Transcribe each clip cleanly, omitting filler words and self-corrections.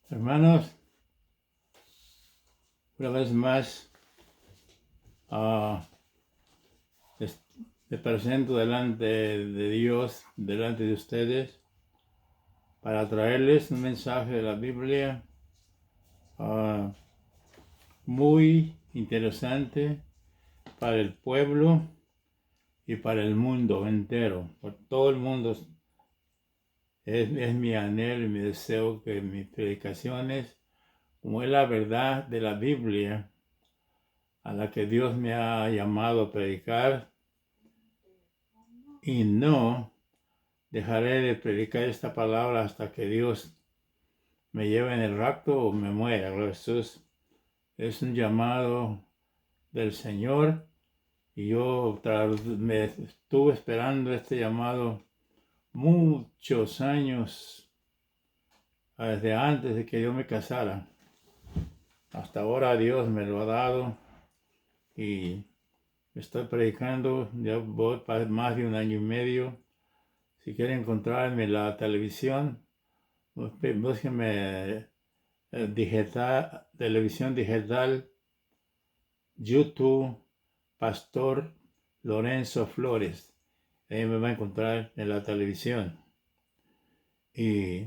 Hermanos, una vez más les me presento delante de Dios, delante de ustedes, para traerles un mensaje de la Biblia muy interesante para el pueblo y para el mundo entero. Por todo el mundo es mi anhelo y mi deseo que mis predicaciones, como es la verdad de la Biblia, a la que Dios me ha llamado a predicar, y no dejaré de predicar esta palabra hasta que Dios me lleve en el rapto o me muera. Jesús es un llamado del Señor y yo me estuve esperando este llamado muchos años, desde antes de que yo me casara. Hasta ahora Dios me lo ha dado y estoy predicando, ya voy para más de un año y medio. Si quieren encontrarme en la televisión, búsquenme digital, televisión digital, YouTube, Pastor Lorenzo Flores. Ahí me va a encontrar en la televisión. Y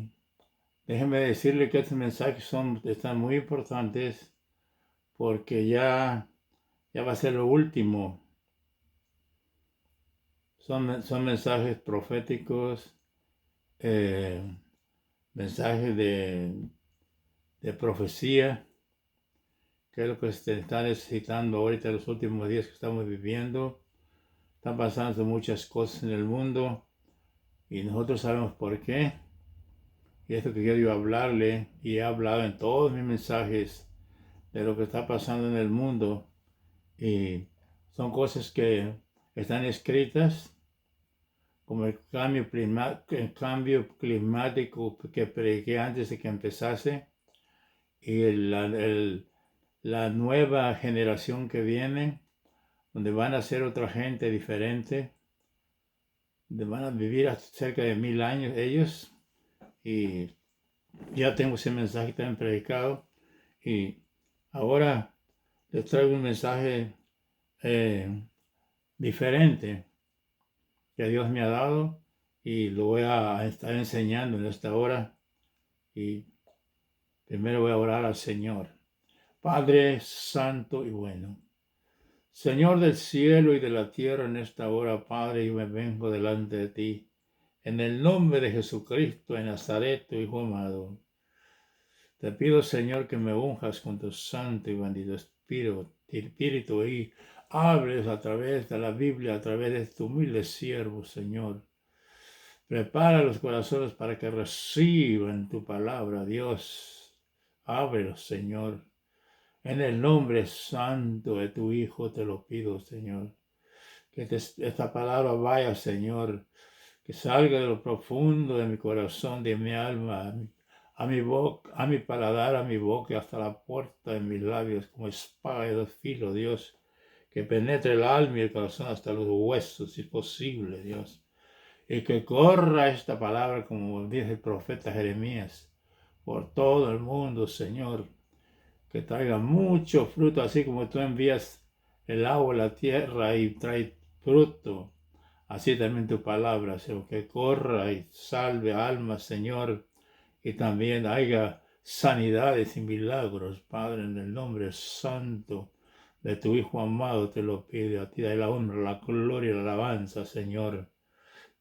déjenme decirle que estos mensajes están muy importantes porque ya va a ser lo último. Son mensajes proféticos, mensajes de profecía, que es lo que se está necesitando ahorita en los últimos días que estamos viviendo. Están pasando muchas cosas en el mundo y nosotros sabemos por qué. Y esto que quiero yo hablarle, y he hablado en todos mis mensajes de lo que está pasando en el mundo. Y son cosas que están escritas, como el cambio climático que prediqué antes de que empezase, y la nueva generación que viene, donde van a ser otra gente diferente, donde van a vivir cerca de 1000 años ellos, y ya tengo ese mensaje también predicado, y ahora les traigo un mensaje diferente que Dios me ha dado, y lo voy a estar enseñando en esta hora. Y primero voy a orar al Señor. Padre santo y bueno, Señor del cielo y de la tierra, en esta hora, Padre, yo me vengo delante de ti, en el nombre de Jesucristo de Nazaret, tu Hijo amado. Te pido, Señor, que me unjas con tu santo y bendito Espíritu, y hables a través de la Biblia, a través de tu humilde siervo, Señor. Prepara los corazones para que reciban tu palabra, Dios. Ábrelos, Señor. En el nombre santo de tu Hijo te lo pido, Señor. Que esta palabra vaya, Señor, que salga de lo profundo de mi corazón, de mi alma, a mi boca, a mi paladar, a mi boca, hasta la puerta de mis labios, como espada de dos filos, Dios. Que penetre el alma y el corazón hasta los huesos, si es posible, Dios. Y que corra esta palabra, como dice el profeta Jeremías, por todo el mundo, Señor. Que traiga mucho fruto, así como tú envías el agua a la tierra y trae fruto. Así también tu palabra, Señor, que corra y salve almas, Señor, y también haya sanidades y milagros, Padre, en el nombre santo de tu Hijo amado te lo pido. A ti da la honra, la gloria y la alabanza, Señor.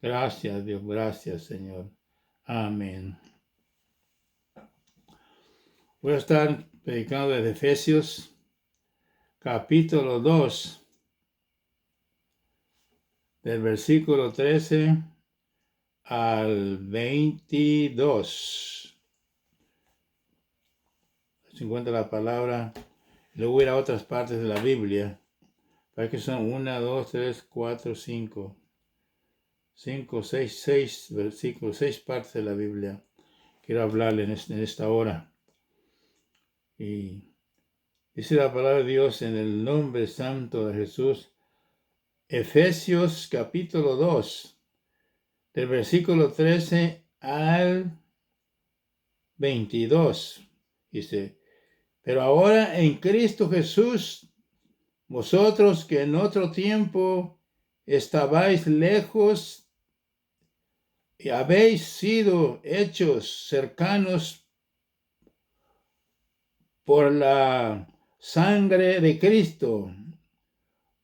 Gracias, Dios, gracias, Señor. Amén. Voy a estar predicando desde Efesios, capítulo 2, del versículo 13 al 22. Se encuentra la palabra. Luego voy a ir a otras partes de la Biblia. Para que son 1, 2, 3, 4, 5. 5, 6, 6 versículos, 6 partes de la Biblia. Quiero hablarle en esta hora. Y dice la palabra de Dios en el nombre santo de Jesús. Efesios capítulo 2, del versículo 13 al 22. Dice, pero ahora en Cristo Jesús, vosotros que en otro tiempo estabais lejos y habéis sido hechos cercanos por la sangre de Cristo,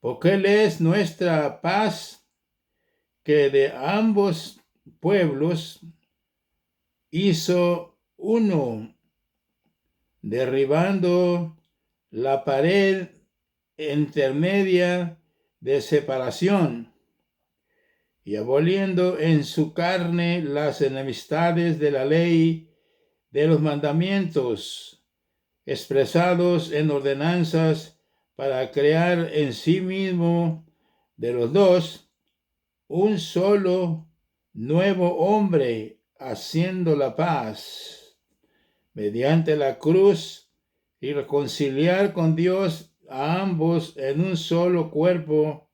porque Él es nuestra paz, que de ambos pueblos hizo uno, derribando la pared intermedia de separación y aboliendo en su carne las enemistades de la ley de los mandamientos expresados en ordenanzas, para crear en sí mismo de los dos un solo nuevo hombre, haciendo la paz mediante la cruz, y reconciliar con Dios a ambos en un solo cuerpo,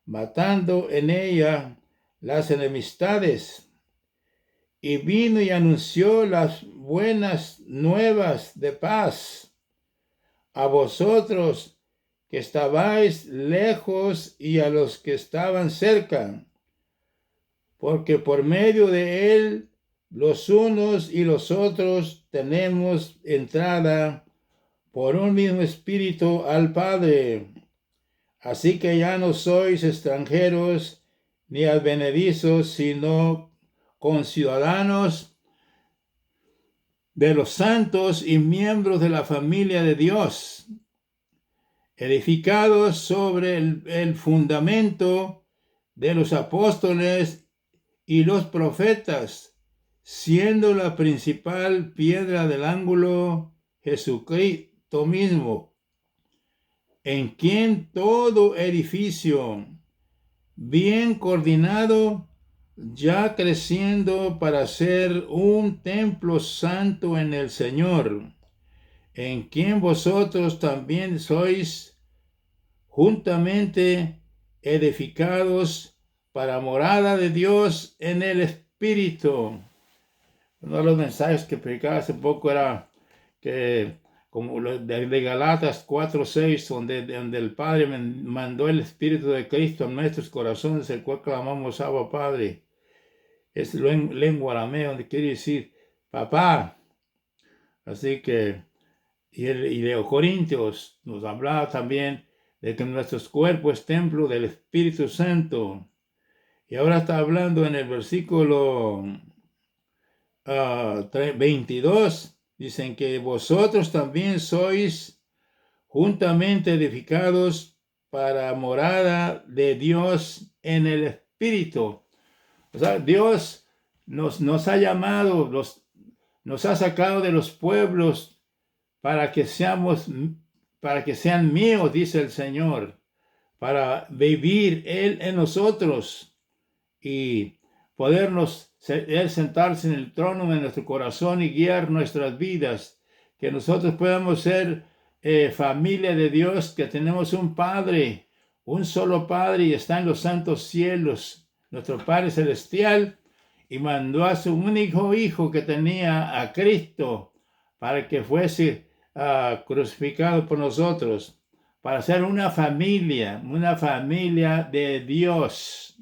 matando en ella las enemistades. Y vino y anunció las buenas nuevas de paz a vosotros que estabais lejos y a los que estaban cerca, porque por medio de él los unos y los otros tenemos entrada por un mismo espíritu al Padre. Así que ya no sois extranjeros ni advenedizos, sino conciudadanos de los santos y miembros de la familia de Dios, edificados sobre el fundamento de los apóstoles y los profetas, siendo la principal piedra del ángulo Jesucristo mismo, en quien todo edificio bien coordinado, ya creciendo para ser un templo santo en el Señor, en quien vosotros también sois juntamente edificados para morada de Dios en el Espíritu. Uno de los mensajes que predicaba hace poco era que, como de Galatas 4:6, donde el Padre mandó el Espíritu de Cristo en nuestros corazones, el cual clamamos Abba Padre. Es lengua aramea, donde quiere decir papá. Así que, y de Corintios nos hablaba también de que nuestros cuerpos es templo del Espíritu Santo. Y ahora está hablando en el versículo 22, dicen que vosotros también sois juntamente edificados para morada de Dios en el Espíritu. O sea, Dios nos ha llamado, nos ha sacado de los pueblos para que sean míos, dice el Señor, para vivir Él en nosotros y podernos Él sentarse en el trono de nuestro corazón y guiar nuestras vidas, que nosotros podamos ser familia de Dios, que tenemos un Padre, un solo Padre, y está en los santos cielos, nuestro Padre celestial, y mandó a su único Hijo que tenía, a Cristo, para que fuese crucificado por nosotros, para ser una familia de Dios.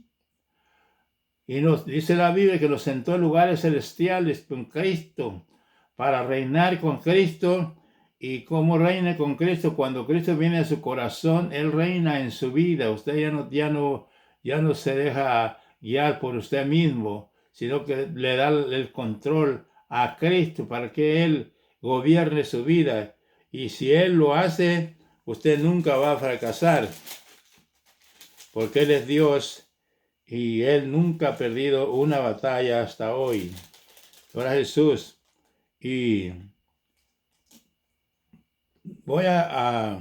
Y nos dice la Biblia que nos sentó en lugares celestiales con Cristo, para reinar con Cristo. Y como reina con Cristo, cuando Cristo viene a su corazón, Él reina en su vida. Usted ya no se deja guiar por usted mismo, sino que le da el control a Cristo para que Él gobierne su vida. Y si Él lo hace, usted nunca va a fracasar, porque Él es Dios y Él nunca ha perdido una batalla hasta hoy. Ahora Jesús. Y voy a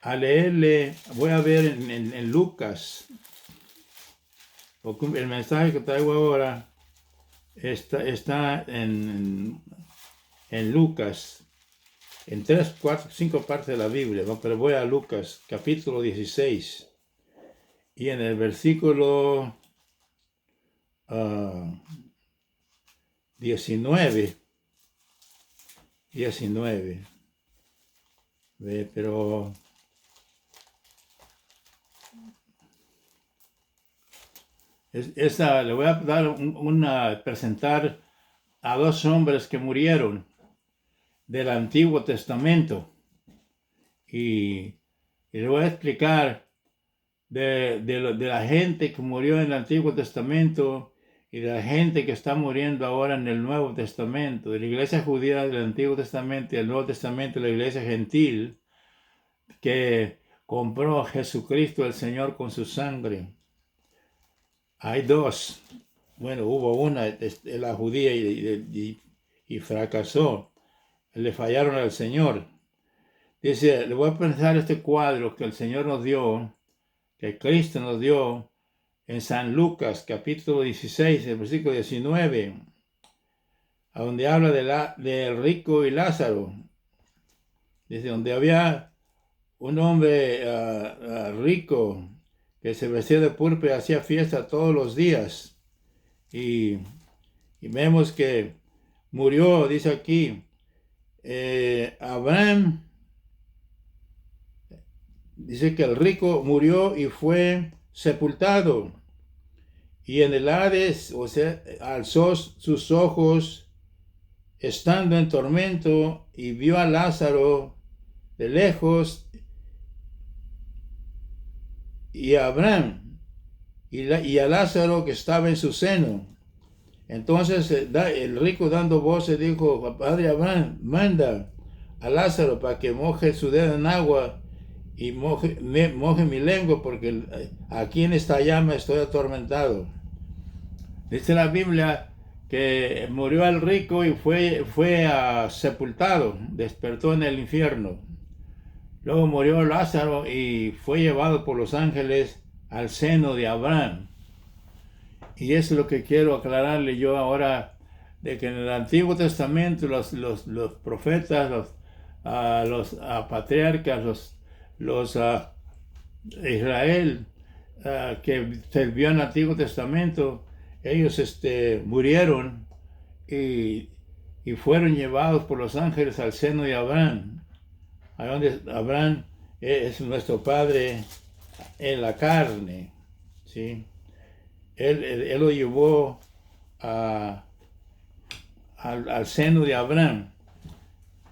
leerle, voy a ver en Lucas, porque el mensaje que traigo ahora está en Lucas, en 3, 4, 5 partes de la Biblia, ¿no? Pero voy a Lucas, capítulo 16, y en el versículo 19, 19. Ve, pero le voy a dar presentar a dos hombres que murieron del Antiguo Testamento. Y le voy a explicar de la gente que murió en el Antiguo Testamento y de la gente que está muriendo ahora en el Nuevo Testamento, de la iglesia judía del Antiguo Testamento y el Nuevo Testamento, la iglesia gentil, que compró a Jesucristo el Señor con su sangre. Hay dos. Bueno, hubo una, la judía, y fracasó. Le fallaron al Señor. Dice, le voy a presentar este cuadro que el Señor nos dio, que Cristo nos dio en San Lucas, capítulo 16, el versículo 19, a donde habla del rico y Lázaro. Dice, donde había un hombre rico que se vestía de púrpura y hacía fiesta todos los días. Y vemos que murió, dice aquí, Abraham. Dice que el rico murió y fue sepultado. Y en el Hades, o sea, alzó sus ojos estando en tormento y vio a Lázaro de lejos y a Abraham y a Lázaro que estaba en su seno. Entonces el rico dando voces dijo, Padre Abraham, manda a Lázaro para que moje su dedo en agua y moje mi lengua, porque aquí en esta llama estoy atormentado. Dice la Biblia que murió el rico y fue sepultado, despertó en el infierno. Luego murió Lázaro y fue llevado por los ángeles al seno de Abraham. Y eso es lo que quiero aclararle yo ahora, de que en el Antiguo Testamento los profetas, los patriarcas, los Israel que sirvió en el Antiguo Testamento, ellos murieron y fueron llevados por los ángeles al seno de Abraham, a donde Abraham es nuestro padre en la carne, ¿sí? Él lo llevó al seno de Abraham.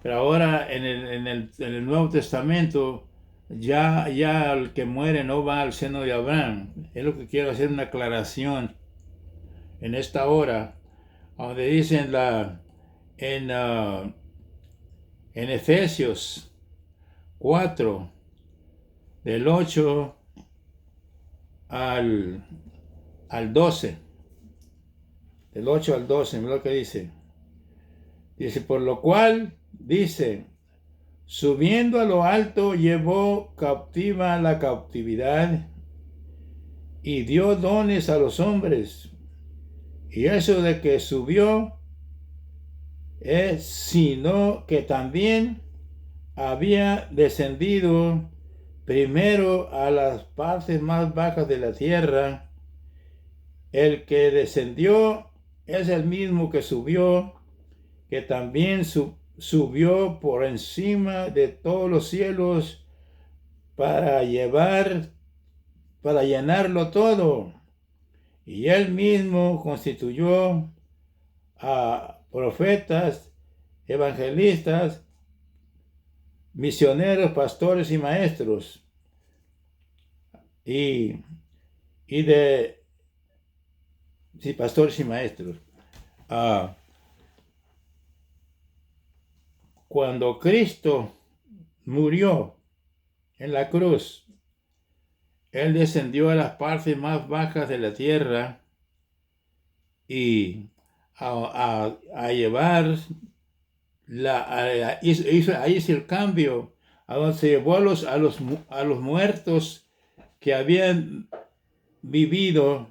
Pero ahora en el Nuevo Testamento ya el que muere no va al seno de Abraham. Es lo que quiero hacer una aclaración en esta hora, donde dice en Efesios 4, del 8 al 12. Del 8 al 12, mira lo que dice. Dice, por lo cual, dice, subiendo a lo alto, llevó cautiva la cautividad y dio dones a los hombres. Y eso de que subió es sino que también había descendido primero a las partes más bajas de la tierra. El que descendió es el mismo que subió, que también subió por encima de todos los cielos para llenarlo todo. Y él mismo constituyó a profetas, evangelistas, misioneros, pastores y maestros. Pastores y maestros. Cuando Cristo murió en la cruz, Él descendió a las partes más bajas de la tierra y a llevar, hizo el cambio, a donde se llevó a los muertos que habían vivido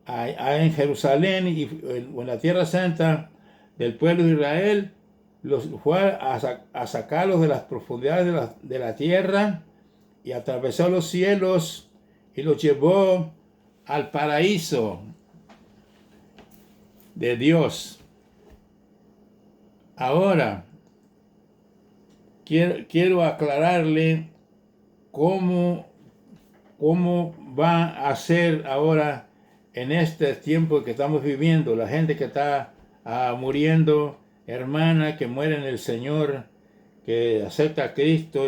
en Jerusalén y en la Tierra Santa del pueblo de Israel. Los fue a sacarlos de las profundidades de la tierra y atravesó los cielos y los llevó al paraíso de Dios. Ahora, quiero aclararle cómo va a ser ahora en este tiempo que estamos viviendo. La gente que está muriendo, hermana que muere en el Señor, que acepta a Cristo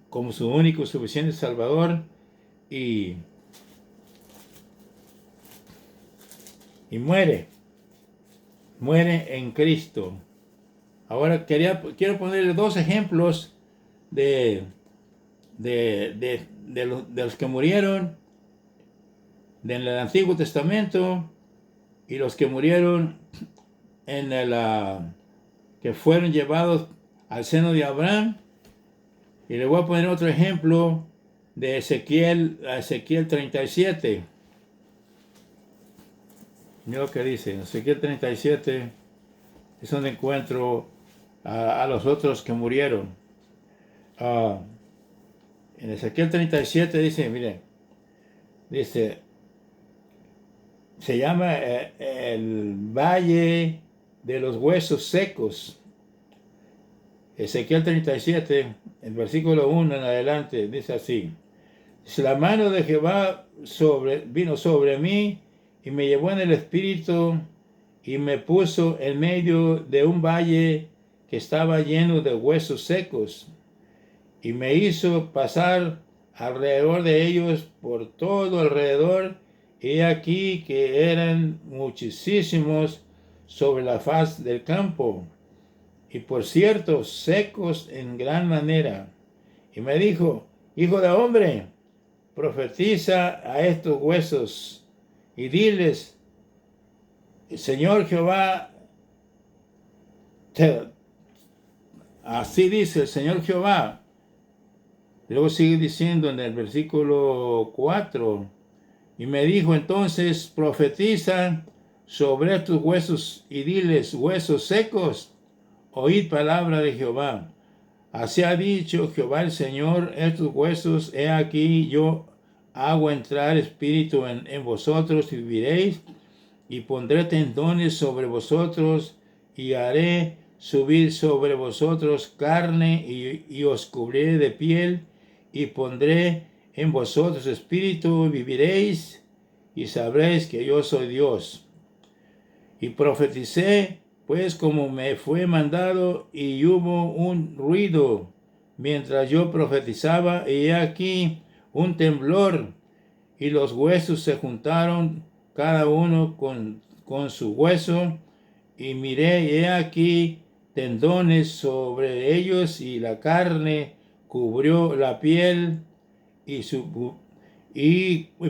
como su único y suficiente Salvador y muere en Cristo. Ahora quiero ponerle dos ejemplos de los que murieron en el Antiguo Testamento y los que murieron que fueron llevados al seno de Abraham. Y le voy a poner otro ejemplo de Ezequiel 37. Mira lo que dice. Ezequiel 37 es donde encuentro a los otros que murieron. En Ezequiel 37 dice, mire, se llama el Valle de los Huesos Secos. Ezequiel 37, el versículo 1 en adelante, dice así: la mano de Jehová vino sobre mí y me llevó en el espíritu y me puso en medio de un valle que estaba lleno de huesos secos y me hizo pasar alrededor de ellos por todo alrededor, y he aquí que eran muchísimos sobre la faz del campo, y por cierto secos en gran manera. Y me dijo: hijo de hombre, profetiza a estos huesos y diles: el Señor Jehová, así dice el Señor Jehová. Luego sigue diciendo en el versículo 4, y me dijo entonces: profetiza sobre estos huesos y diles: huesos secos, oíd palabra de Jehová. Así ha dicho Jehová el Señor: estos huesos, he aquí yo hago entrar espíritu en vosotros y viviréis, y pondré tendones sobre vosotros, y haré subir sobre vosotros carne, y os cubriré de piel, y pondré en vosotros espíritu, y viviréis, y sabréis que yo soy Dios. Y profeticé pues como me fue mandado, y hubo un ruido mientras yo profetizaba, y he aquí un temblor, y los huesos se juntaron cada uno con su hueso, y miré, y he aquí tendones sobre ellos, y la carne cubrió la piel, y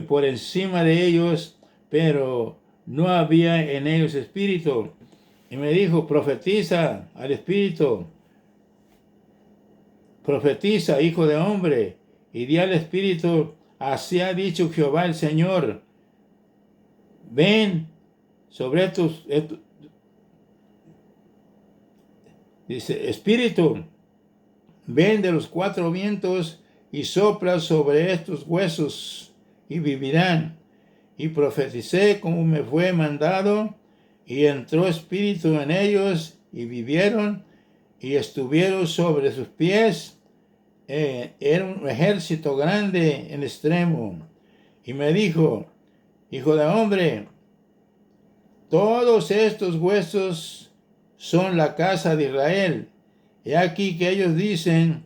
por encima de ellos, pero no había en ellos espíritu. Y me dijo: profetiza al espíritu, profetiza, hijo de hombre, y di al espíritu: así ha dicho Jehová el Señor, ven sobre estos dice, espíritu, ven de los cuatro vientos y sopla sobre estos huesos y vivirán. Y profeticé como me fue mandado, y entró espíritu en ellos y vivieron, y estuvieron sobre sus pies. Era un ejército grande en extremo. Y me dijo: hijo de hombre, todos estos huesos son la casa de Israel. He aquí que ellos dicen: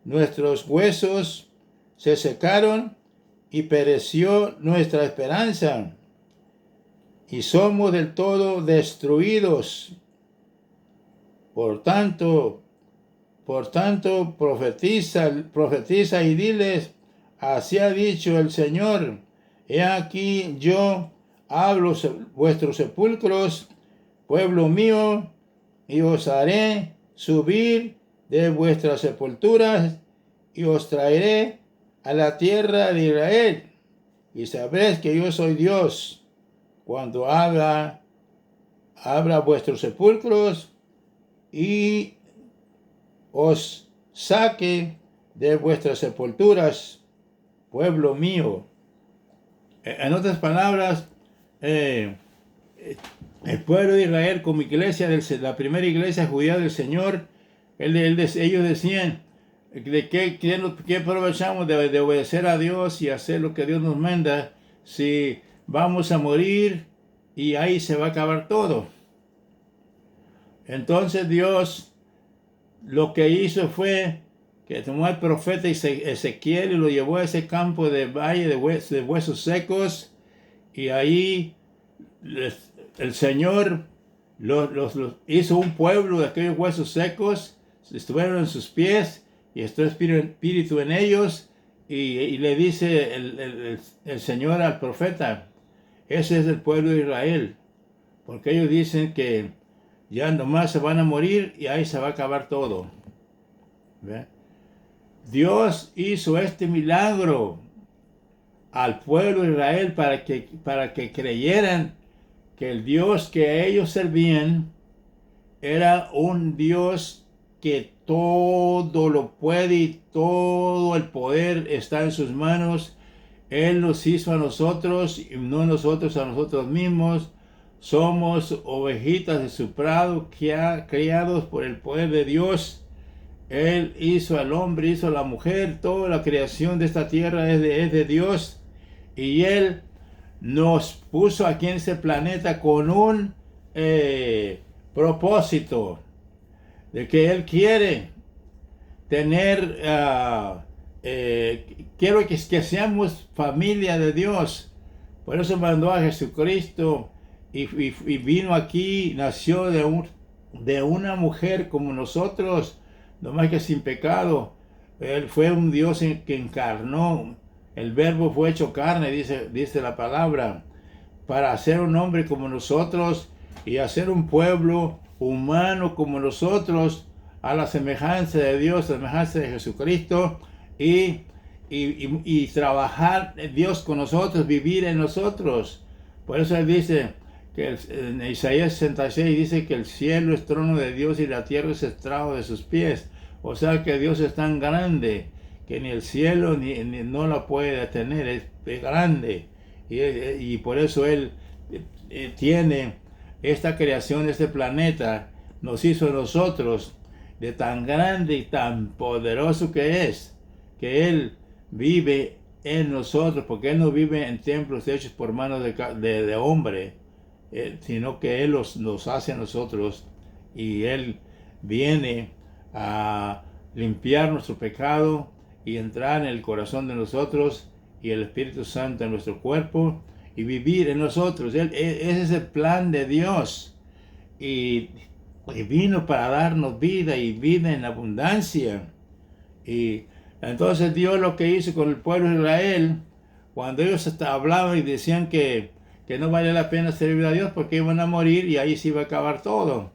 nuestros huesos se secaron y pereció nuestra esperanza, y somos del todo destruidos. Por tanto, profetiza y diles: así ha dicho el Señor, he aquí yo abro vuestros sepulcros, pueblo mío, y os haré subir de vuestras sepulturas, y os traeré a la tierra de Israel, y sabréis que yo soy Dios, cuando abra vuestros sepulcros y os saque de vuestras sepulturas, pueblo mío. En otras palabras, el pueblo de Israel como iglesia, la primera iglesia judía del Señor, Ellos decían, ¿de qué aprovechamos de obedecer a Dios y hacer lo que Dios nos manda si vamos a morir y ahí se va a acabar todo? Entonces Dios lo que hizo fue que tomó al profeta Ezequiel y lo llevó a ese campo de valle de huesos secos, y ahí el Señor los hizo un pueblo de aquellos huesos secos, estuvieron en sus pies y estuvo espíritu en ellos, y le dice el Señor al profeta: ese es el pueblo de Israel, porque ellos dicen que ya nomás se van a morir y ahí se va a acabar todo. ¿Ve? Dios hizo este milagro al pueblo de Israel para que creyeran que el Dios que ellos servían era un Dios que todo lo puede y todo el poder está en sus manos. Él nos hizo a nosotros y no nosotros a nosotros mismos. Somos ovejitas de su prado, criados por el poder de Dios. Él hizo al hombre, hizo a la mujer, toda la creación de esta tierra es de Dios. Y Él nos puso aquí en este planeta con un propósito de que Él quiere tener, quiero que seamos familia de Dios. Por eso mandó a Jesucristo y vino aquí, nació de una mujer como nosotros, nomás que sin pecado. Él fue un Dios que encarnó. El verbo fue hecho carne, dice la palabra, para hacer un hombre como nosotros y hacer un pueblo humano como nosotros, a la semejanza de Dios, a la semejanza de Jesucristo, y trabajar Dios con nosotros, vivir en nosotros. Por eso Él dice que en Isaías 66 dice que el cielo es trono de Dios y la tierra es estrado de sus pies. O sea que Dios es tan grande que ni el cielo ni no la puede detener, es grande. Y por eso Él tiene esta creación, este planeta, nos hizo a nosotros de tan grande y tan poderoso que Él vive en nosotros, porque Él no vive en templos hechos por manos de hombre, sino que Él los hace a nosotros, y Él viene a limpiar nuestro pecado y entrar en el corazón de nosotros y el Espíritu Santo en nuestro cuerpo y vivir en nosotros. Ese es el plan de Dios, y vino para darnos vida y vida en abundancia. Y entonces Dios lo que hizo con el pueblo de Israel, cuando ellos hablaban y decían que no valía la pena servir a Dios porque iban a morir y ahí se iba a acabar todo,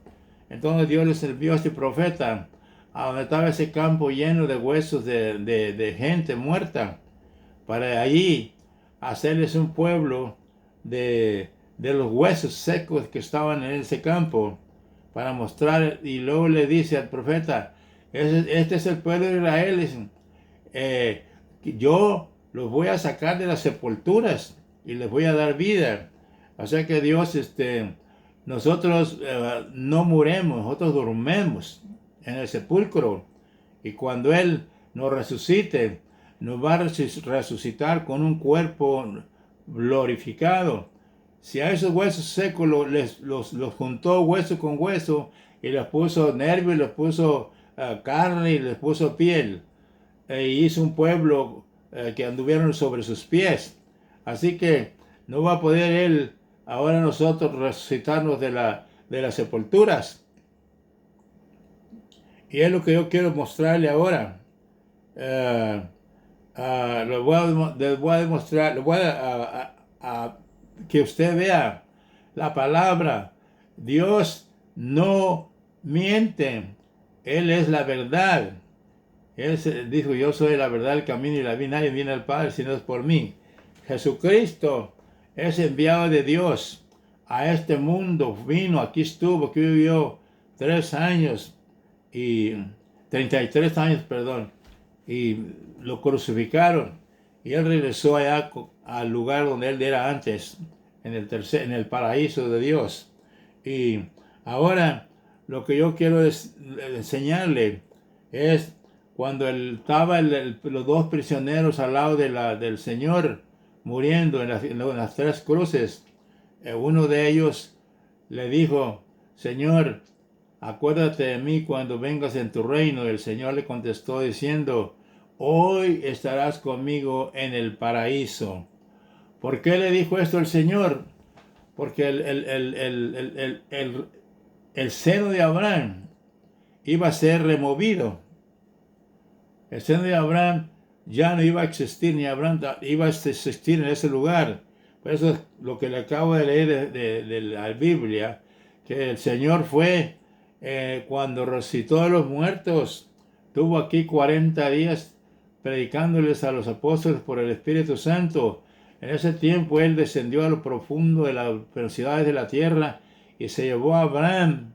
entonces Dios les envió a este profeta a donde estaba ese campo lleno de huesos de gente muerta, para allí hacerles un pueblo de los huesos secos que estaban en ese campo, para mostrar. Y luego le dice al profeta: este es el pueblo de Israel, yo los voy a sacar de las sepulturas y les voy a dar vida. O sea que Dios, nosotros no muremos, nosotros dormimos en el sepulcro, y cuando Él nos resucite, nos va a resucitar con un cuerpo glorificado. Si a esos huesos secos los juntó hueso con hueso y les puso nervios, les puso carne y les puso piel, y hizo un pueblo que anduvieron sobre sus pies. Así que no va a poder Él ahora nosotros resucitarnos de las sepulturas. Y es lo que yo quiero mostrarle ahora. Les voy a demostrar, les voy a que usted vea la palabra. Dios no miente, Él es la verdad. Él dijo: yo soy la verdad, el camino y la vida, nadie viene al Padre si no es por mí. Jesucristo es enviado de Dios a este mundo, vino, aquí estuvo, aquí vivió 3 años y 33 años, perdón, y lo crucificaron, y Él regresó allá al lugar donde Él era antes, en el paraíso de Dios. Y ahora lo que yo quiero enseñarle es cuando estaban los dos prisioneros al lado del Señor muriendo en las tres cruces. Uno de ellos le dijo: Señor, acuérdate de mí cuando vengas en tu reino. Y el Señor le contestó diciendo: hoy estarás conmigo en el paraíso. ¿Por qué le dijo esto el Señor? Porque el seno de Abraham iba a ser removido. El seno de Abraham ya no iba a existir, ni Abraham iba a existir en ese lugar. Por eso es lo que le acabo de leer de la Biblia, que el Señor fue cuando resucitó a los muertos, tuvo aquí 40 días predicándoles a los apóstoles por el Espíritu Santo. En ese tiempo Él descendió a lo profundo de las profundidades de la tierra y se llevó a Abraham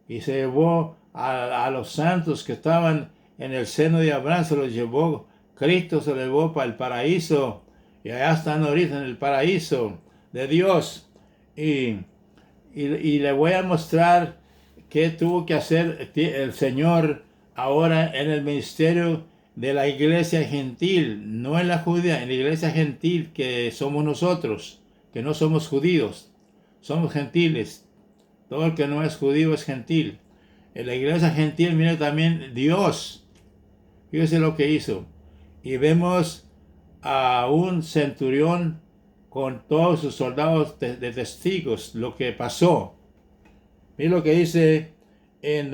y se llevó a los santos que estaban en el seno de Abraham, se los llevó. Cristo se los llevó para el paraíso y allá están ahorita en el paraíso de Dios. Y le voy a mostrar qué tuvo que hacer el Señor ahora en el ministerio de la iglesia gentil, no en la judía, en la iglesia gentil que somos nosotros, que no somos judíos, somos gentiles. Todo el que no es judío es gentil. En la iglesia gentil, mire también Dios. Fíjese lo que hizo. Y vemos a un centurión con todos sus soldados de testigos, lo que pasó. Mire lo que dice en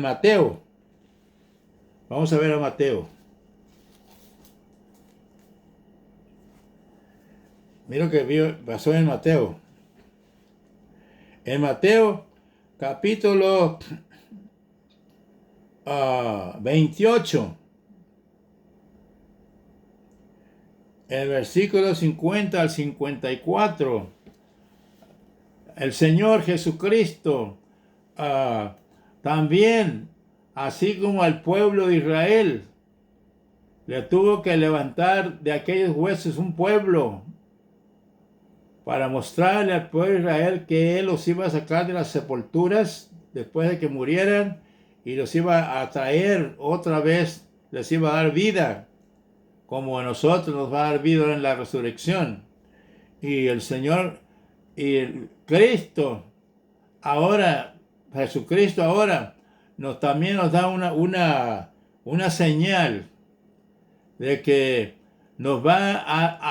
Mateo. Vamos a ver a Mateo. Mira lo que pasó en Mateo. En Mateo, capítulo 28, el versículo 50 al 54, el Señor Jesucristo también, así como al pueblo de Israel, le tuvo que levantar de aquellos huesos un pueblo para mostrarle al pueblo de Israel que Él los iba a sacar de las sepulturas después de que murieran y los iba a traer otra vez, les iba a dar vida, como a nosotros nos va a dar vida en la resurrección. Y el Señor y el Cristo ahora, Jesucristo ahora, también nos da una señal de que nos va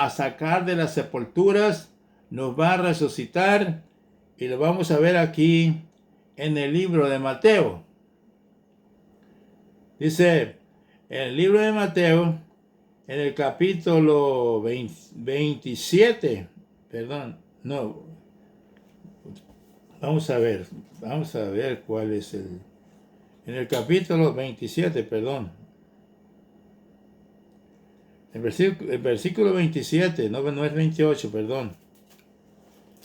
a sacar de las sepulturas, nos va a resucitar, y lo vamos a ver aquí en el libro de Mateo. Dice, en el libro de Mateo, en el capítulo 27, perdón, no, vamos a ver cuál es en el capítulo 27, perdón, el versículo 27, no es 28, perdón.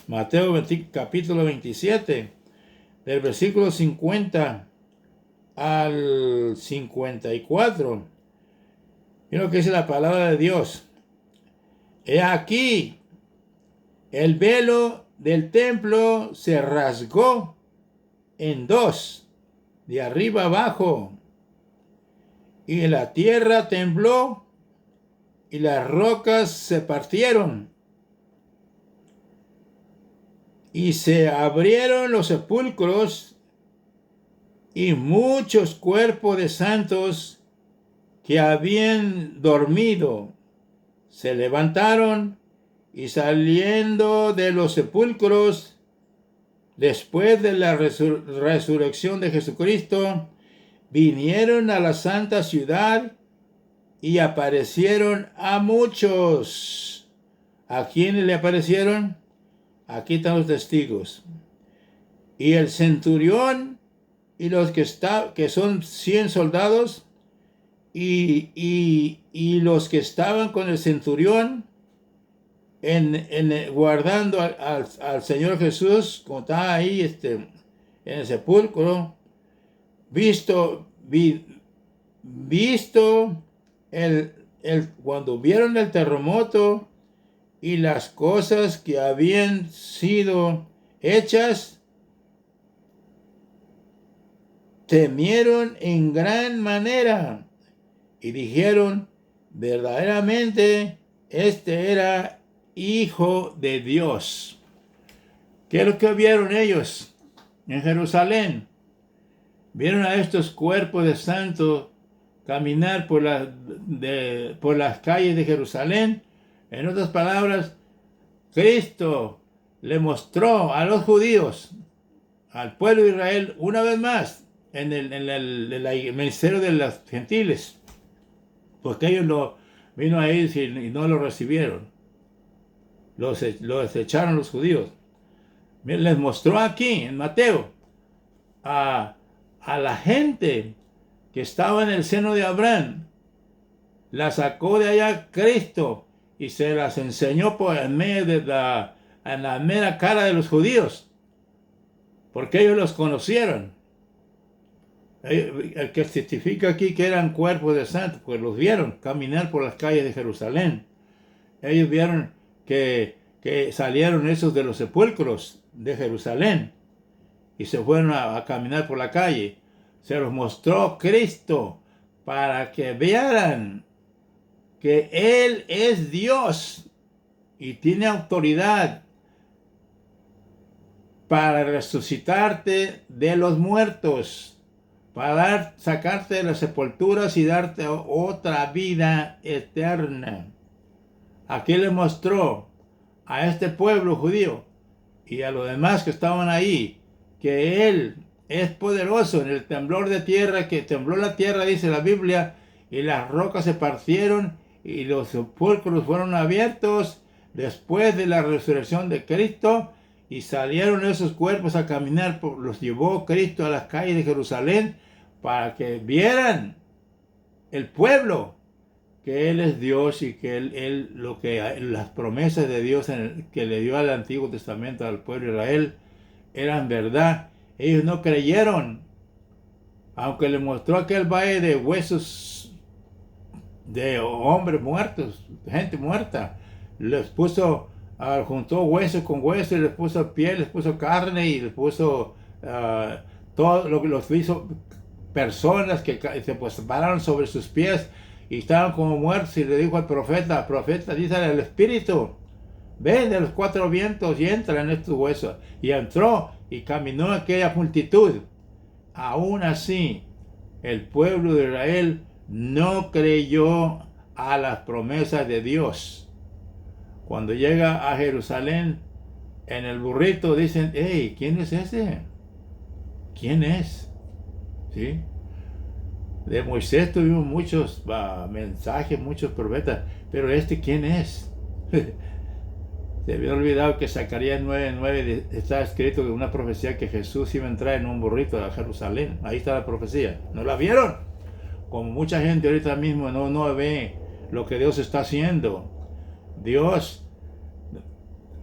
Mateo capítulo 27, del versículo 50 al 54. Mira lo que dice la palabra de Dios. He aquí, el velo del templo se rasgó en dos, de arriba abajo, y la tierra tembló, y las rocas se partieron, y se abrieron los sepulcros, y muchos cuerpos de santos que habían dormido se levantaron, y saliendo de los sepulcros después de la resurrección de Jesucristo, vinieron a la santa ciudad y aparecieron a muchos. ¿A quiénes le aparecieron? Aquí están los testigos. Y el centurión y los que son 100 soldados y los que estaban con el centurión guardando al Señor Jesús, como estaba ahí en el sepulcro, visto cuando vieron el terremoto y las cosas que habían sido hechas, temieron en gran manera y dijeron, verdaderamente, este era Hijo de Dios. ¿Qué es lo que vieron ellos en Jerusalén? Vieron a estos cuerpos de santos caminar por las calles de Jerusalén. En otras palabras, Cristo le mostró a los judíos, al pueblo de Israel, una vez más, en el ministerio de los gentiles, porque ellos vino a ellos y no lo recibieron. Los echaron los judíos. Les mostró aquí, en Mateo, a la gente que estaba en el seno de Abraham. La sacó de allá Cristo y se las enseñó por en medio de en la mera cara de los judíos, porque ellos los conocieron. El que testifica aquí que eran cuerpos de santos, pues los vieron caminar por las calles de Jerusalén. Ellos vieron que salieron esos de los sepulcros de Jerusalén y se fueron a caminar por la calle. Se los mostró Cristo para que vieran que Él es Dios y tiene autoridad para resucitarte de los muertos, para sacarte de las sepulturas y darte otra vida eterna. Aquí le mostró a este pueblo judío y a los demás que estaban ahí que Él es poderoso en el temblor de tierra, que tembló la tierra, dice la Biblia, y las rocas se partieron y los sepulcros fueron abiertos después de la resurrección de Cristo, y salieron esos cuerpos a caminar, los llevó Cristo a las calles de Jerusalén para que vieran el pueblo que Él es Dios y que las promesas de Dios que le dio al Antiguo Testamento al pueblo de Israel eran verdad. Ellos no creyeron, aunque le mostró aquel valle de huesos de hombres muertos, gente muerta. Les puso, juntó hueso con hueso, y les puso piel, les puso carne y les puso todo lo que los hizo personas que se pararon sobre sus pies y estaban como muertos, y le dijo al profeta, dice al Espíritu, ven de los cuatro vientos y entra en estos huesos. Y entró y caminó aquella multitud. Aún así, el pueblo de Israel no creyó a las promesas de Dios. Cuando llega a Jerusalén, en el burrito dicen, hey, ¿quién es ese? ¿Quién es? ¿Sí? De Moisés tuvimos muchos mensajes, muchos profetas, pero ¿quién es? Se había olvidado que Zacarías 9:9 está escrito en una profecía que Jesús iba a entrar en un burrito a Jerusalén. Ahí está la profecía. ¿No la vieron? Como mucha gente ahorita mismo no ve lo que Dios está haciendo. Dios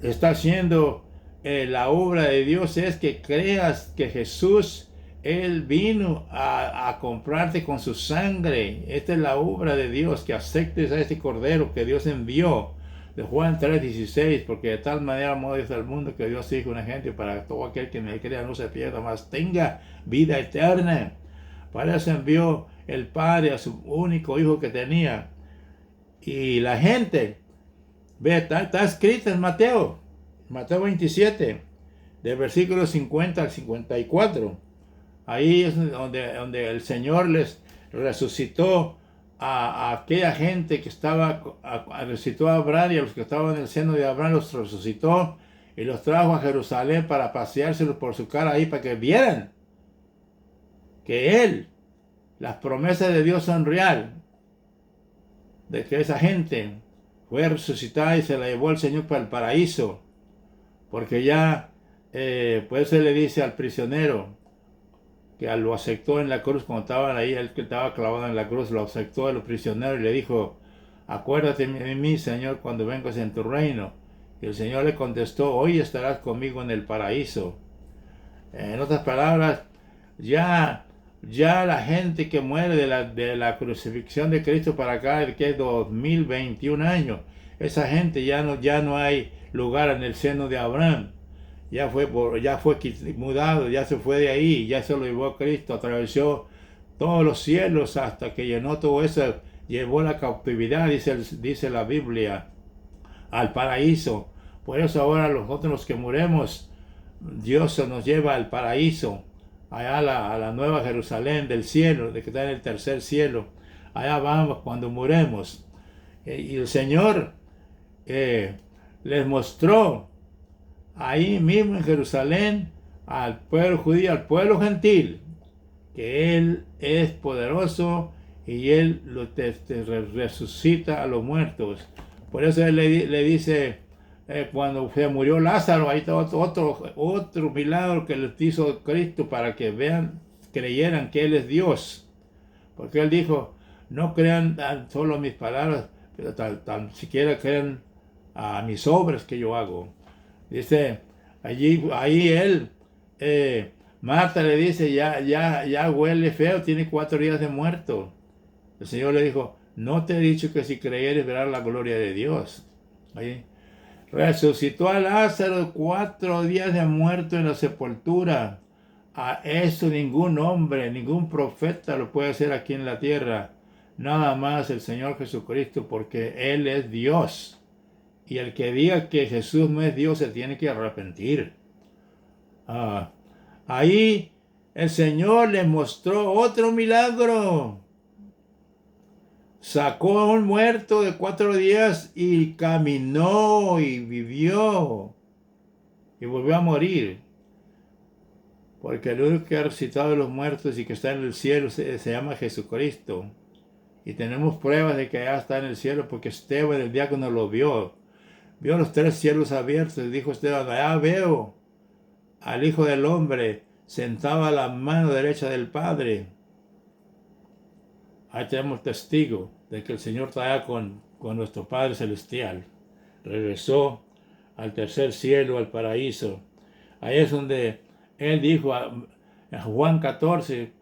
está haciendo, la obra de Dios es que creas que Jesús, Él vino a comprarte con su sangre. Esta es la obra de Dios, que aceptes a este Cordero que Dios envió. De Juan 3:16, porque de tal manera amó Dios al mundo que Dios hizo una gente para todo aquel que me crea no se pierda, mas tenga vida eterna. Para eso envió el Padre a su único Hijo que tenía. Y la gente, ve, está escrito en Mateo 27, del versículo 50 al 54. Ahí es donde el Señor les resucitó a aquella gente que resucitó a Abraham, y a los que estaban en el seno de Abraham los resucitó y los trajo a Jerusalén para paseárselos por su cara ahí, para que vieran que las promesas de Dios son real, de que esa gente fue resucitada y se la llevó el Señor para el paraíso, porque ya, pues se le dice al prisionero, que lo aceptó en la cruz cuando estaban ahí, él que estaba clavado en la cruz, lo aceptó el prisionero y le dijo, acuérdate de mí, Señor, cuando vengas en tu reino. Y el Señor le contestó, hoy estarás conmigo en el paraíso. En otras palabras, ya la gente que muere de la crucifixión de Cristo para acá, que es 2021 años, esa gente ya no hay lugar en el seno de Abraham. ya fue mudado, ya se fue de ahí, ya se lo llevó a Cristo, atravesó todos los cielos hasta que llenó todo eso, llevó la cautividad, dice la Biblia, al paraíso. Por eso ahora nosotros los que muremos, Dios se nos lleva al paraíso, allá a la nueva Jerusalén del cielo, de que está en el tercer cielo. Allá vamos cuando muremos. Y el Señor les mostró ahí mismo en Jerusalén al pueblo judío, al pueblo gentil, que Él es poderoso y Él resucita a los muertos. Por eso Él le dice, cuando se murió Lázaro, ahí está otro milagro que les hizo Cristo para que creyeran que Él es Dios. Porque Él dijo, no crean solo mis palabras, pero tan siquiera crean a mis obras que yo hago. Dice, ahí Él, Marta le dice, ya huele feo, tiene 4 días de muerto. El Señor le dijo, no te he dicho que si creyeres verás la gloria de Dios. Ahí resucitó a Lázaro 4 días de muerto en la sepultura. A eso ningún hombre, ningún profeta lo puede hacer aquí en la tierra. Nada más el Señor Jesucristo, porque Él es Dios. Y el que diga que Jesús no es Dios se tiene que arrepentir. Ahí el Señor les mostró otro milagro. Sacó a un muerto de 4 días y caminó y vivió. Y volvió a morir. Porque el único que ha resucitado de los muertos y que está en el cielo se llama Jesucristo. Y tenemos pruebas de que allá está en el cielo porque Esteban, el diácono, lo vio. Vio los 3 cielos abiertos y dijo Esteban, allá veo al Hijo del Hombre sentado a la mano derecha del Padre. Ahí tenemos testigo de que el Señor está allá con nuestro Padre Celestial. Regresó al tercer cielo, al paraíso. Ahí es donde Él dijo en Juan 14,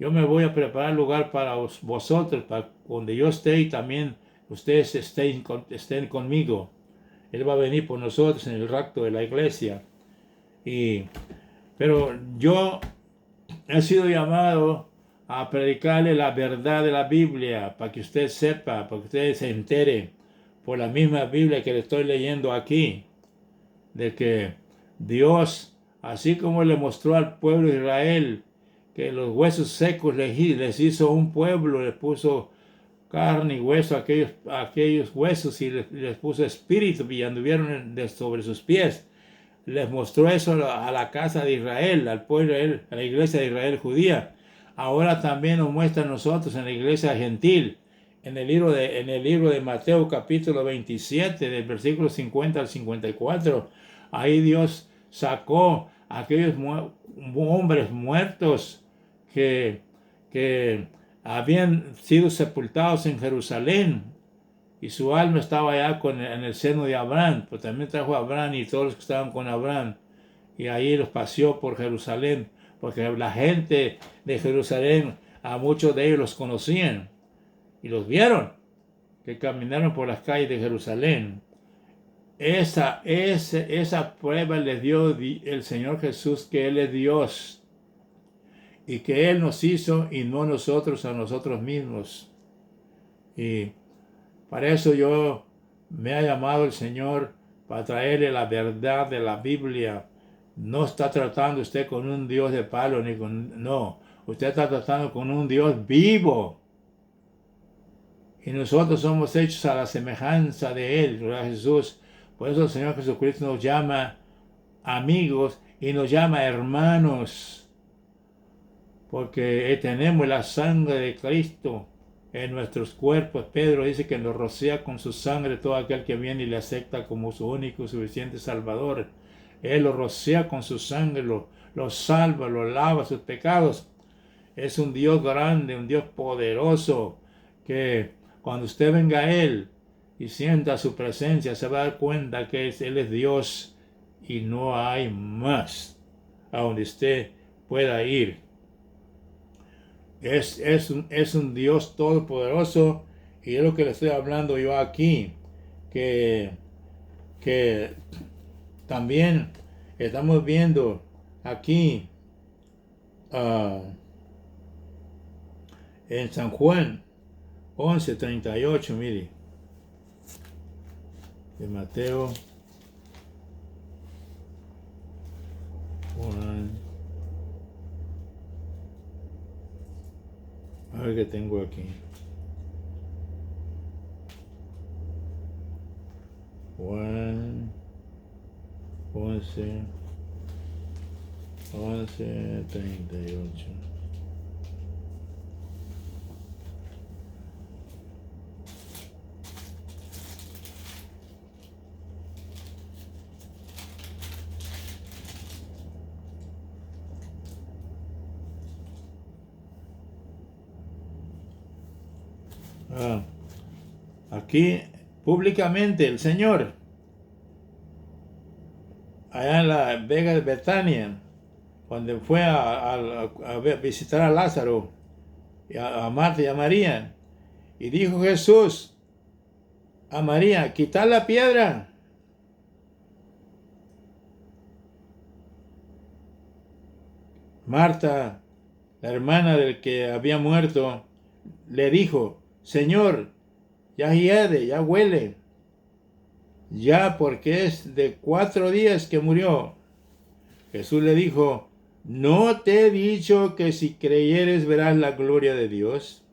yo me voy a preparar lugar para vosotros, para donde yo esté y también ustedes estén conmigo. Él va a venir por nosotros en el rapto de la iglesia. Pero yo he sido llamado a predicarle la verdad de la Biblia, para que usted sepa, para que usted se entere por la misma Biblia que le estoy leyendo aquí, de que Dios, así como le mostró al pueblo de Israel que los huesos secos les hizo un pueblo, les puso carne y hueso a aquellos huesos y les puso espíritu y anduvieron sobre sus pies. Les mostró eso a la casa de Israel, al pueblo de Israel, a la iglesia de Israel judía. Ahora también nos muestra a nosotros en la iglesia gentil, en el libro de Mateo capítulo 27, del versículo 50 al 54. Ahí Dios sacó a aquellos hombres muertos que habían sido sepultados en Jerusalén y su alma estaba allá en el seno de Abraham, pero también trajo a Abraham y todos los que estaban con Abraham y ahí los paseó por Jerusalén, porque la gente de Jerusalén, a muchos de ellos los conocían y los vieron que caminaron por las calles de Jerusalén. Esa prueba les dio el Señor Jesús, que Él es Dios y que Él nos hizo y no nosotros a nosotros mismos. Y para eso me ha llamado el Señor, para traerle la verdad de la Biblia. No está tratando usted con un Dios de palo, no. Usted está tratando con un Dios vivo. Y nosotros somos hechos a la semejanza de Él, ¿verdad, Jesús? Por eso el Señor Jesucristo nos llama amigos y nos llama hermanos. Porque tenemos la sangre de Cristo en nuestros cuerpos. Pedro dice que nos rocía con su sangre todo aquel que viene y le acepta como su único y suficiente Salvador. Él lo rocía con su sangre, lo salva, lo lava sus pecados. Es un Dios grande, un Dios poderoso, que cuando usted venga a Él y sienta su presencia, se va a dar cuenta que Él es Dios y no hay más a donde usted pueda ir. Es un Dios todopoderoso, y es lo que le estoy hablando yo aquí, que también Estamos viendo aquí en San Juan 11:38, mire, de Mateo. Juan, a ver qué tengo aquí. Juan 11:38. Aquí públicamente el Señor, allá en la Vega de Betania, cuando fue a visitar a Lázaro, y a Marta y a María, y dijo Jesús a María: quitad la piedra. Marta, la hermana del que había muerto, le dijo: Señor, ya hiede, ya huele, ya porque es de 4 días que murió. Jesús le dijo: ¿no te he dicho que si creyeres verás la gloria de Dios?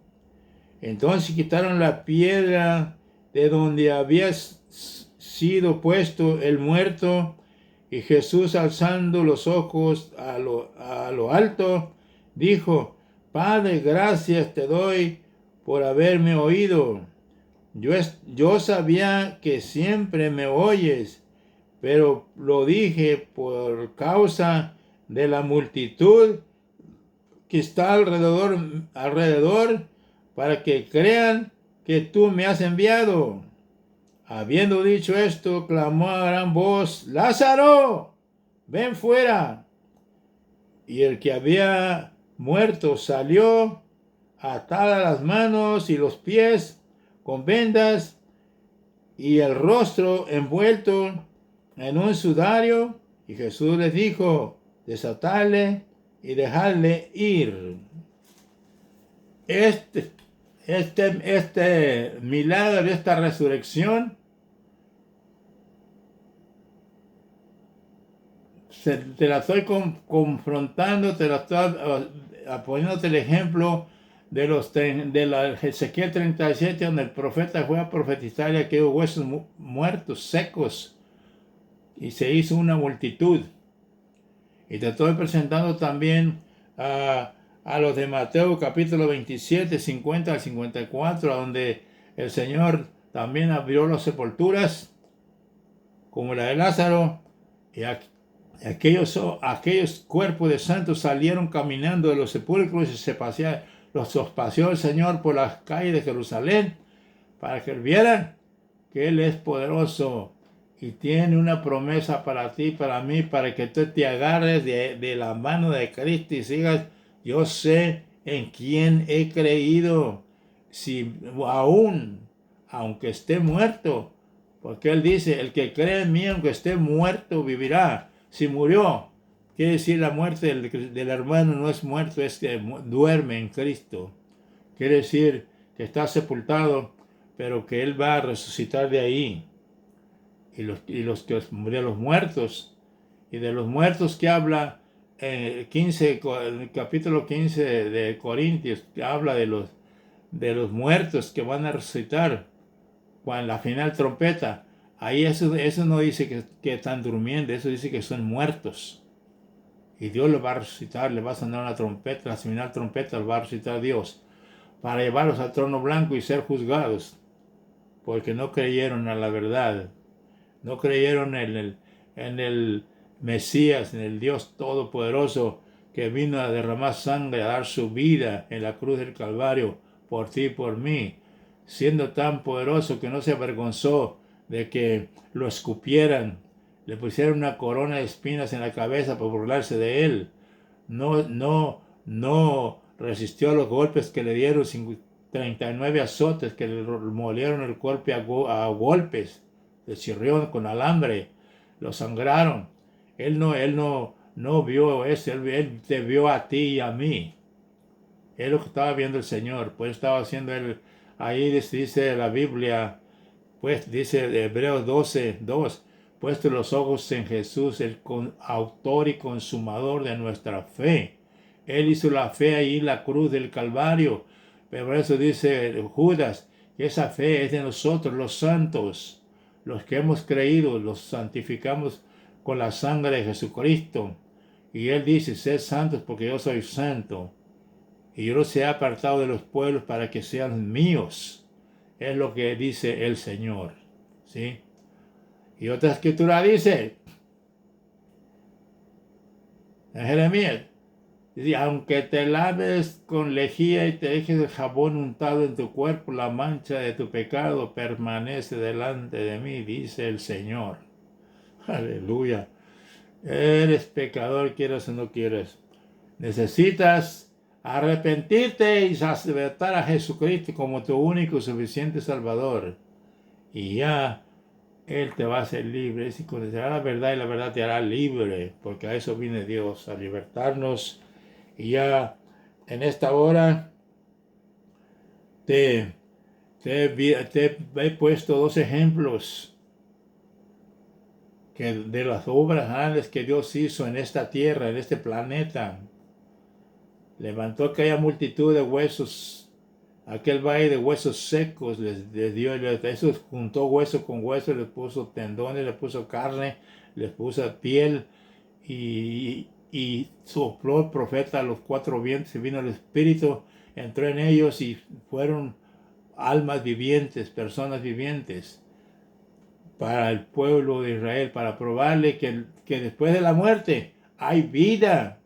Entonces quitaron la piedra de donde había sido puesto el muerto, y Jesús, alzando los ojos a lo alto, dijo: Padre, gracias te doy por haberme oído. Yo sabía que siempre me oyes, pero lo dije por causa de la multitud que está alrededor, para que crean que tú me has enviado. Habiendo dicho esto, clamó a gran voz: Lázaro, ven fuera. Y el que había muerto salió, atadas las manos y los pies con vendas, y el rostro envuelto en un sudario. Y Jesús les dijo: desatadle y dejadle ir. Este milagro, esta resurrección, te la estoy confrontando, te la estoy poniéndote el ejemplo de la Ezequiel 37, donde el profeta fue a profetizar y aquellos huesos muertos, secos, y se hizo una multitud. Y te estoy presentando también a los de Mateo capítulo 27, 50 al 54, donde el Señor también abrió las sepulturas, como la de Lázaro, y aquellos cuerpos de santos salieron caminando de los sepulcros y los paseó el Señor por las calles de Jerusalén, para que vieran que Él es poderoso y tiene una promesa para ti, para mí, para que tú te agarres de la mano de Cristo y sigas: yo sé en quién he creído, si aunque esté muerto, porque Él dice: el que cree en mí, aunque esté muerto, vivirá. Si murió, quiere decir la muerte del hermano no es muerto, es que duerme en Cristo. Quiere decir que está sepultado, pero que Él va a resucitar de ahí. Y los que murieron, los muertos, y de los muertos que habla el capítulo 15 de Corintios, que habla de los muertos que van a resucitar cuando la final trompeta. Ahí eso no dice que están durmiendo, eso dice que son muertos. Y Dios los va a resucitar, le va a sonar una trompeta, la final trompeta los va a resucitar Dios, para llevarlos al trono blanco y ser juzgados, porque no creyeron a la verdad. No creyeron en el Mesías, en el Dios Todopoderoso, que vino a derramar sangre, a dar su vida en la cruz del Calvario por ti y por mí, siendo tan poderoso que no se avergonzó de que lo escupieran, le pusieron una corona de espinas en la cabeza por burlarse de él. No resistió a los golpes que le dieron, 39 azotes que le molieron el cuerpo a golpes de chirrión con alambre, lo sangraron, no vio eso, él te vio a ti y a mí. Es lo que estaba viendo el Señor. Pues estaba haciendo él, ahí dice la Biblia, pues dice Hebreos 12:2, puesto los ojos en Jesús, el autor y consumador de nuestra fe. Él hizo la fe ahí en la cruz del Calvario. Pero por eso dice Judas, que esa fe es de nosotros, los santos, los que hemos creído, los santificamos con la sangre de Jesucristo. Y él dice, sed santos porque yo soy santo. Y yo los he apartado de los pueblos para que sean míos. Es lo que dice el Señor. ¿Sí? Y otra escritura dice, en Jeremías, dice, aunque te laves con lejía y te dejes el jabón untado en tu cuerpo, la mancha de tu pecado permanece delante de mí, dice el Señor. Aleluya. Eres pecador, quieras o no quieras. Necesitas arrepentirte y aceptar a Jesucristo como tu único y suficiente Salvador. Y ya Él te va a hacer libre. Y conocerá la verdad y la verdad te hará libre. Porque a eso viene Dios, a libertarnos. Y ya en esta hora te he puesto dos ejemplos de las obras grandes que Dios hizo en esta tierra, en este planeta. Levantó aquella multitud de huesos, aquel valle de huesos secos, les dio, eso juntó hueso con hueso, les puso tendones, les puso carne, les puso piel y sopló el profeta a los cuatro vientos y vino el Espíritu, entró en ellos y fueron almas vivientes, personas vivientes para el pueblo de Israel, para probarle que después de la muerte hay vida.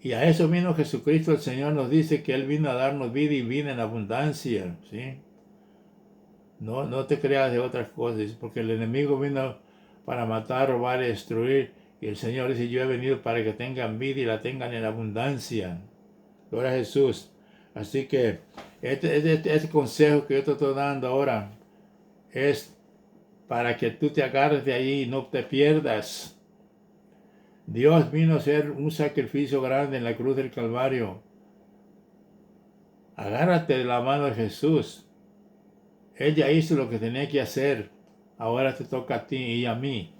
Y a eso vino Jesucristo, el Señor nos dice que Él vino a darnos vida y vida en abundancia, ¿sí? No te creas de otras cosas, porque el enemigo vino para matar, robar y destruir. Y el Señor dice, yo he venido para que tengan vida y la tengan en abundancia. Gloria a Jesús. Así que este consejo que yo te estoy dando ahora es para que tú te agarres de ahí y no te pierdas. Dios vino a hacer un sacrificio grande en la cruz del Calvario. Agárrate de la mano de Jesús. Él ya hizo lo que tenía que hacer. Ahora te toca a ti y a mí.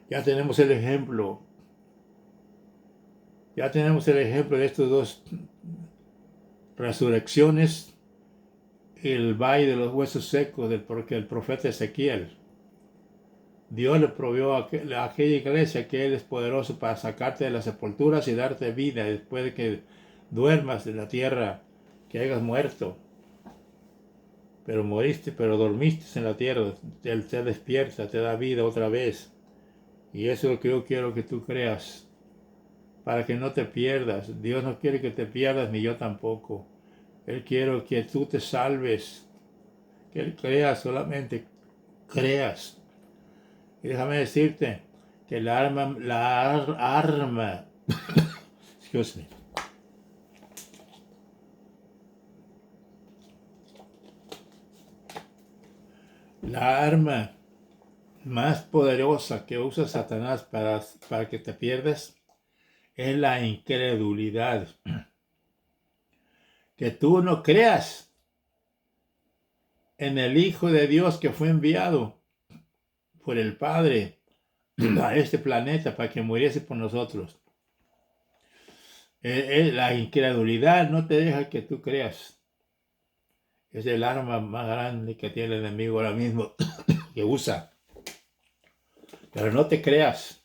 Ya tenemos el ejemplo. Ya tenemos el ejemplo de estas dos resurrecciones y el valle de los huesos secos porque el profeta Ezequiel. Dios le proveyó a aquella iglesia que Él es poderoso para sacarte de las sepulturas y darte vida después de que duermas en la tierra, que hayas muerto. Pero moriste, pero dormiste en la tierra. Él te despierta, te da vida otra vez. Y eso es lo que yo quiero que tú creas, para que no te pierdas. Dios no quiere que te pierdas, ni yo tampoco. Él quiere que tú te salves, que Él creas, solamente creas. Y déjame decirte que excuse me, la arma más poderosa que usa Satanás para que te pierdas es la incredulidad. Que tú no creas en el Hijo de Dios que fue enviado por el Padre a este planeta para que muriese por nosotros. La incredulidad no te deja que tú creas. Es el arma más grande que tiene el enemigo ahora mismo que usa. Pero no te creas.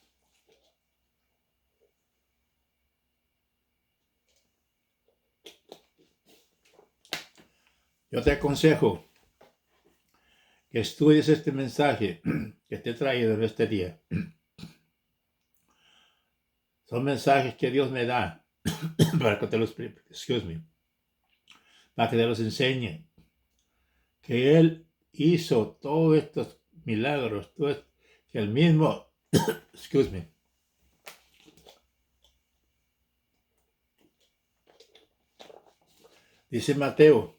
Yo te aconsejo que estudies este mensaje que te he traído en este día. Son mensajes que Dios me da para que te los para que te los enseñe. Que Él hizo todos estos milagros, que el mismo, dice Mateo,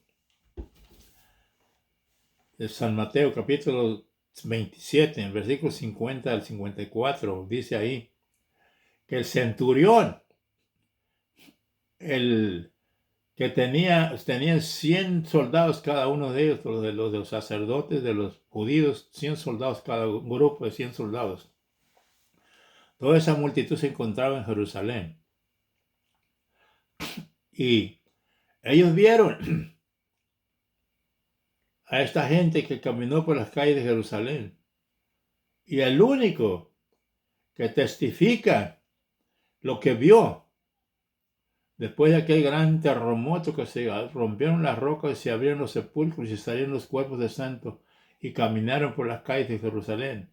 de San Mateo, capítulo 27, en el versículo 50 al 54, dice ahí que el centurión, el que tenían 100 soldados cada uno de ellos, los sacerdotes, de los judíos, 100 soldados, cada grupo de 100 soldados. Toda esa multitud se encontraba en Jerusalén. Y ellos vieron a esta gente que caminó por las calles de Jerusalén. Y el único que testifica lo que vio después de aquel gran terremoto, que se rompieron las rocas y se abrieron los sepulcros y salieron los cuerpos de santos y caminaron por las calles de Jerusalén.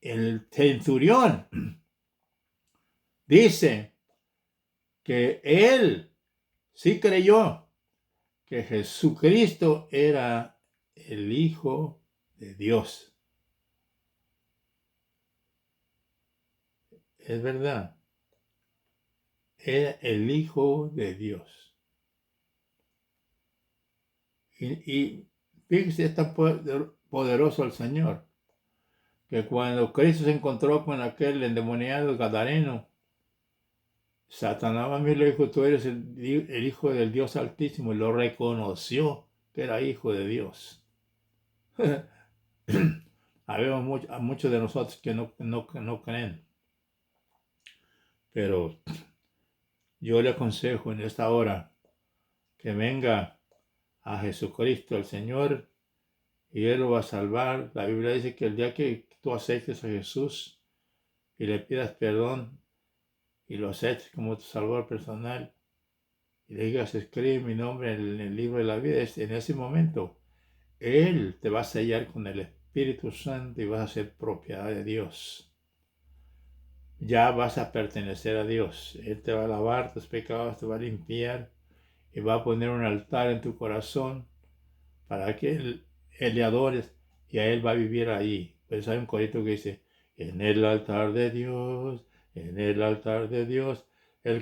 El centurión dice que él sí creyó que Jesucristo era el Hijo de Dios. Es verdad. Era el Hijo de Dios. Y fíjese, es tan poderoso el Señor, que cuando Cristo se encontró con aquel endemoniado gadareno, Satanás a mí le dijo: tú eres el Hijo del Dios Altísimo, y lo reconoció que era Hijo de Dios. Habemos a muchos de nosotros que no creen, pero yo le aconsejo en esta hora que venga a Jesucristo, el Señor, y Él lo va a salvar. La Biblia dice que el día que tú aceptes a Jesús y le pidas perdón y lo aceptes como tu Salvador personal y le digas: escribe mi nombre en el libro de la vida, en ese momento Él te va a sellar con el Espíritu Santo y vas a ser propiedad de Dios. Ya vas a pertenecer a Dios. Él te va a lavar tus pecados, te va a limpiar y va a poner un altar en tu corazón para que Él le adores, y a Él va a vivir ahí. Pues hay un corito que dice: en el altar de Dios, en el altar de Dios, el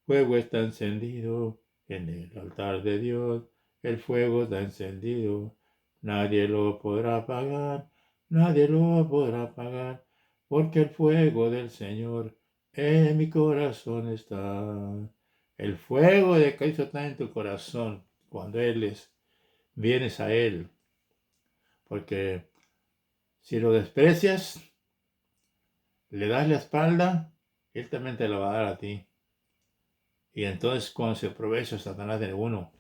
fuego está encendido. En el altar de Dios, el fuego está encendido. Nadie lo podrá apagar, nadie lo podrá apagar, porque el fuego del Señor en mi corazón está. El fuego de Cristo está en tu corazón cuando vienes a Él. Porque si lo desprecias, le das la espalda, Él también te la va a dar a ti. Y entonces, cuando se aprovecha Satanás de uno,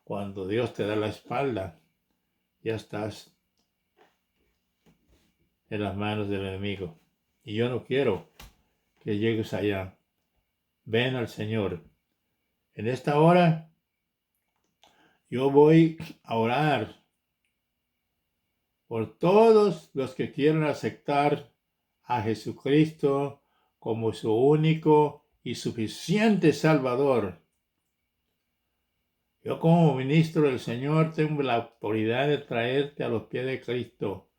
cuando Dios te da la espalda, ya estás en las manos del enemigo. Y yo no quiero que llegues allá. Ven al Señor. En esta hora, yo voy a orar por todos los que quieran aceptar a Jesucristo como su único y suficiente Salvador. Yo, como ministro del Señor, tengo la autoridad de traerte a los pies de Cristo.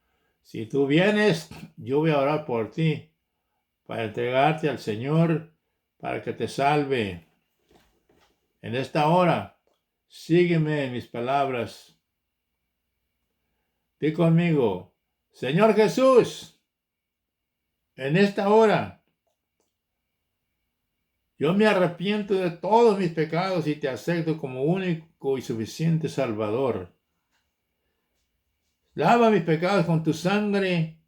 Si tú vienes, yo voy a orar por ti, para entregarte al Señor, para que te salve. En esta hora, sígueme en mis palabras. Di conmigo: Señor Jesús, en esta hora, yo me arrepiento de todos mis pecados y te acepto como único y suficiente Salvador. Lava mis pecados con tu sangre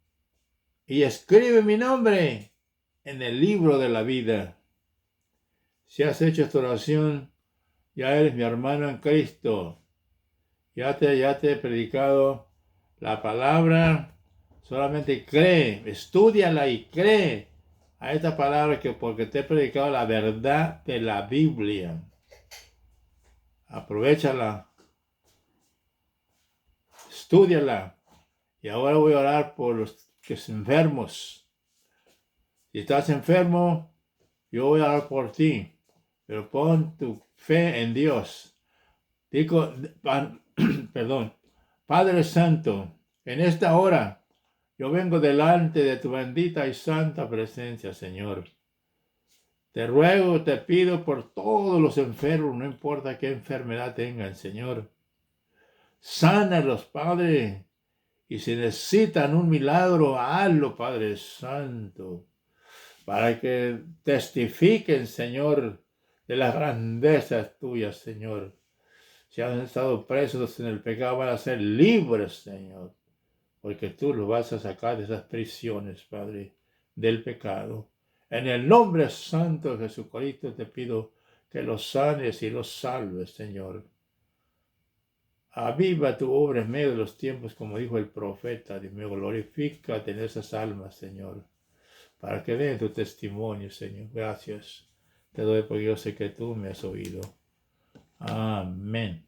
y escribe mi nombre en el libro de la vida. Si has hecho esta oración, ya eres mi hermano en Cristo. Ya te he predicado la palabra. Solamente cree, estúdiala y cree a esta palabra, porque te he predicado la verdad de la Biblia. Aprovéchala, estúdiala. Y ahora voy a orar por los que están enfermos. Si estás enfermo, yo voy a orar por ti. Pero pon tu fe en Dios. Digo, perdón. Padre Santo, en esta hora yo vengo delante de tu bendita y santa presencia, Señor. Te ruego, te pido por todos los enfermos, no importa qué enfermedad tengan, Señor. Sánalos, Padre. Y si necesitan un milagro, hazlo, Padre Santo, para que testifiquen, Señor, de las grandezas tuyas, Señor. Si han estado presos en el pecado, van a ser libres, Señor, porque tú los vas a sacar de esas prisiones, Padre, del pecado. En el nombre santo de Jesucristo te pido que los sanes y los salves, Señor. Aviva tu obra en medio de los tiempos, como dijo el profeta. Dios mío, glorifícate en esas almas, Señor, para que den tu testimonio, Señor. Gracias. Te doy porque yo sé que tú me has oído. Amén.